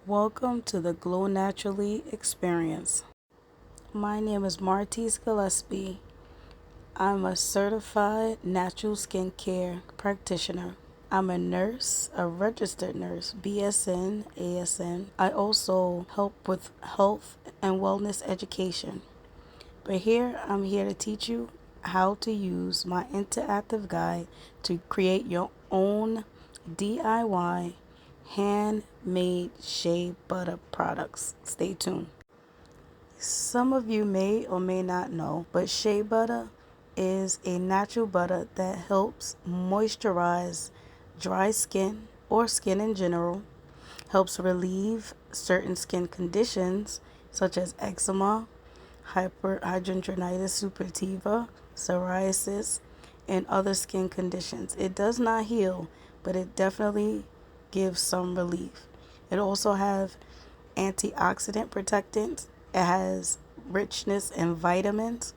Welcome to the Glow Naturally experience. My name is Martise Gillespie. I'm a certified natural skincare practitioner. I'm a nurse, a registered nurse, BSN, ASN. I also help with health and wellness education. But I'm here to teach you how to use my interactive guide to create your own DIY handmade shea butter products. Stay tuned. Some of you may or may not know, but shea butter is a natural butter that helps moisturize dry skin or skin in general, helps relieve certain skin conditions such as eczema, hyperhidrosis suppurativa, psoriasis, and other skin conditions. It does not heal, but it definitely gives some relief. It also has antioxidant protectants. It has richness in vitamins.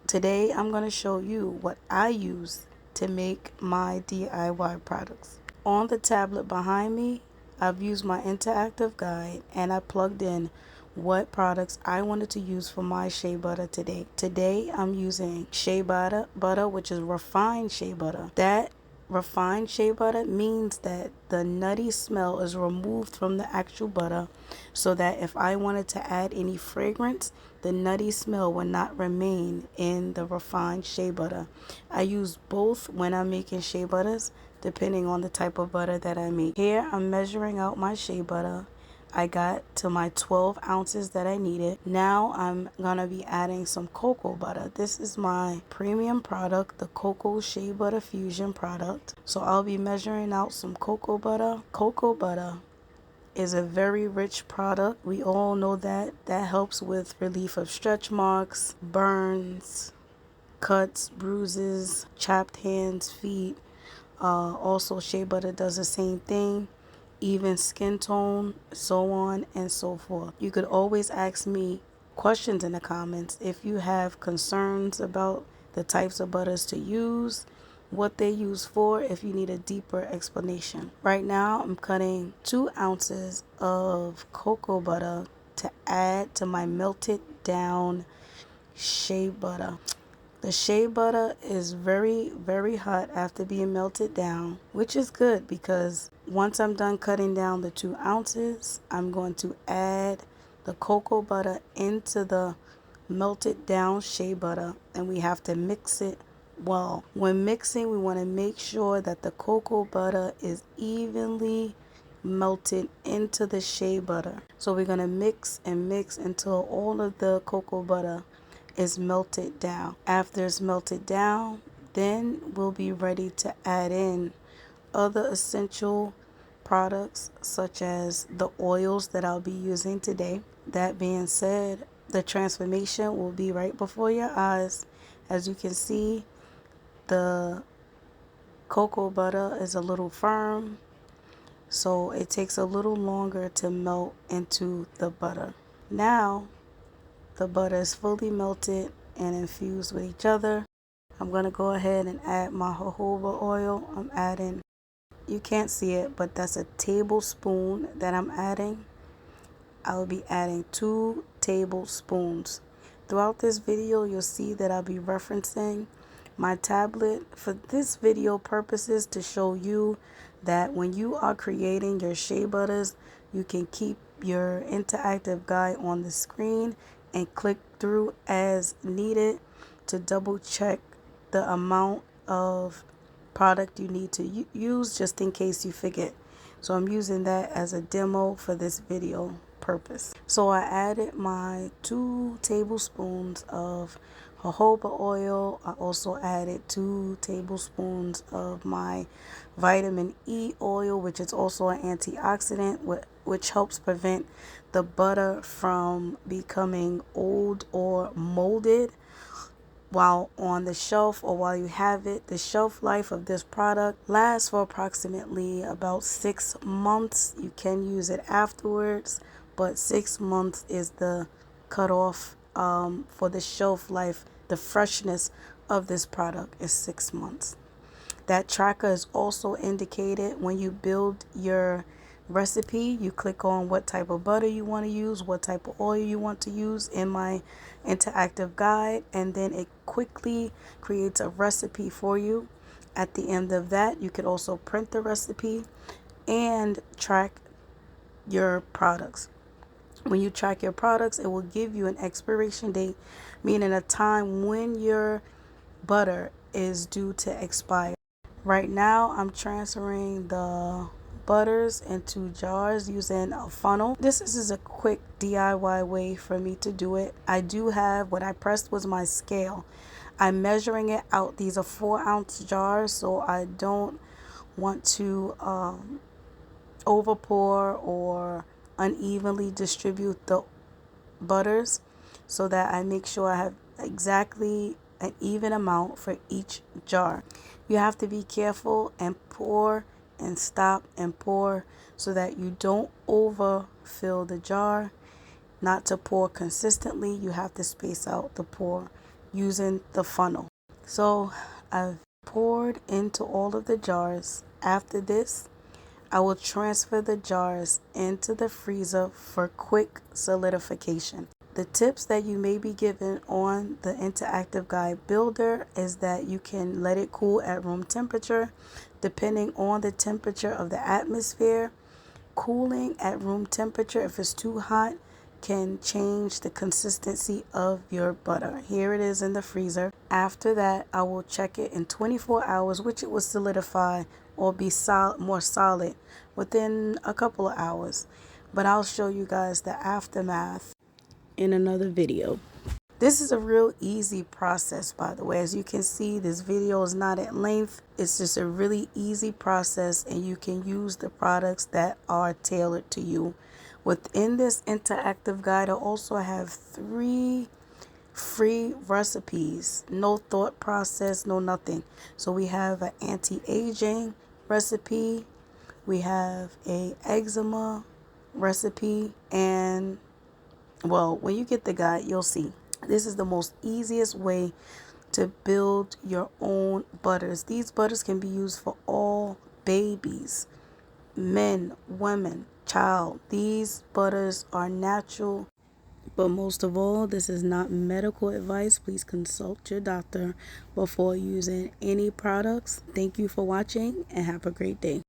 Today I'm going to show you what I use to make my DIY products. On the tablet behind me, I've used my interactive guide and I plugged in what products I wanted to use for my shea butter today. Today I'm using shea butter, which is refined shea butter. That refined shea butter means that the nutty smell is removed from the actual butter, so that if I wanted to add any fragrance, the nutty smell will not remain in the refined shea butter. I use both when I'm making shea butters, depending on the type of butter that I make. Here I'm measuring out my shea butter. I got to my 12 ounces that I needed. Now I'm gonna be adding some cocoa butter. This is my premium product, the Cocoa Shea Butter Fusion product. So I'll be measuring out some cocoa butter. Cocoa butter is a very rich product. We all know that. That helps with relief of stretch marks, burns, cuts, bruises, chapped hands, feet. Also, shea butter does the same thing, even skin tone, so on and so forth. You could always ask me questions in the comments if you have concerns about the types of butters to use, what they use for, if you need a deeper explanation. Right now, I'm cutting 2 ounces of cocoa butter to add to my melted down shea butter. The shea butter is very, very hot after being melted down, which is good because once I'm done cutting down the 2 ounces, I'm going to add the cocoa butter into the melted down shea butter, and we have to mix it well. When mixing, we want to make sure that the cocoa butter is evenly melted into the shea butter. So we're going to mix and mix until all of the cocoa butter is melted down. After it's melted down, then we'll be ready to add in other essential products such as the oils that I'll be using today. That being said, the transformation will be right before your eyes. As you can see, the cocoa butter is a little firm, so it takes a little longer to melt into the butter. Now the butter is fully melted and infused with each other. I'm going to go ahead and add my jojoba oil. I'm adding, you can't see it, but that's a tablespoon that I'm adding. I'll be adding 2 tablespoons. Throughout this video, you'll see that I'll be referencing my tablet for this video purposes to show you that when you are creating your shea butters, you can keep your interactive guide on the screen and click through as needed to double check the amount of product you need to use just in case you forget. So I'm using that as a demo for this video purpose. So I added my 2 tablespoons of jojoba oil. I also added 2 tablespoons of my vitamin E oil, which is also an antioxidant, which helps prevent the butter from becoming old or molded while on the shelf or while you have it. The shelf life of this product lasts for approximately about 6 months. You can use it afterwards, but 6 months is the cutoff for the shelf life. The freshness of this product is 6 months. That tracker is also indicated when you build your recipe. You click on what type of butter you want to use, what type of oil you want to use in my interactive guide, and then it quickly creates a recipe for you. At the end of that, you could also print the recipe and track your products. When you track your products, it will give you an expiration date, meaning a time when your butter is due to expire. Right now, I'm transferring the butters into jars using a funnel. This is a quick DIY way for me to do it. I do have, what I pressed was my scale. I'm measuring it out. These are 4-ounce jars, so I don't want to overpour or unevenly distribute the butters, so that I make sure I have exactly an even amount for each jar. You have to be careful and pour and stop and pour so that you don't overfill the jar. Not to pour consistently, you have to space out the pour using the funnel. So I've poured into all of the jars. After this, I will transfer the jars into the freezer for quick solidification. The tips that you may be given on the interactive guide builder is that you can let it cool at room temperature. Depending on the temperature of the atmosphere, cooling at room temperature, if it's too hot, can change the consistency of your butter. Here it is in the freezer. After that, I will check it in 24 hours, which it will solidify or be more solid within a couple of hours. But I'll show you guys the aftermath in another video. This is a real easy process, by the way. As you can see, this video is not at length. It's just a really easy process, and you can use the products that are tailored to you. Within this interactive guide, I also have 3 free recipes. No thought process, no nothing. So we have an anti-aging recipe, we have a eczema recipe, and well, when you get the guide, you'll see. This is the most easiest way to build your own butters. These butters can be used for all babies, men, women, child. These butters are natural. But most of all, this is not medical advice. Please consult your doctor before using any products. Thank you for watching and have a great day.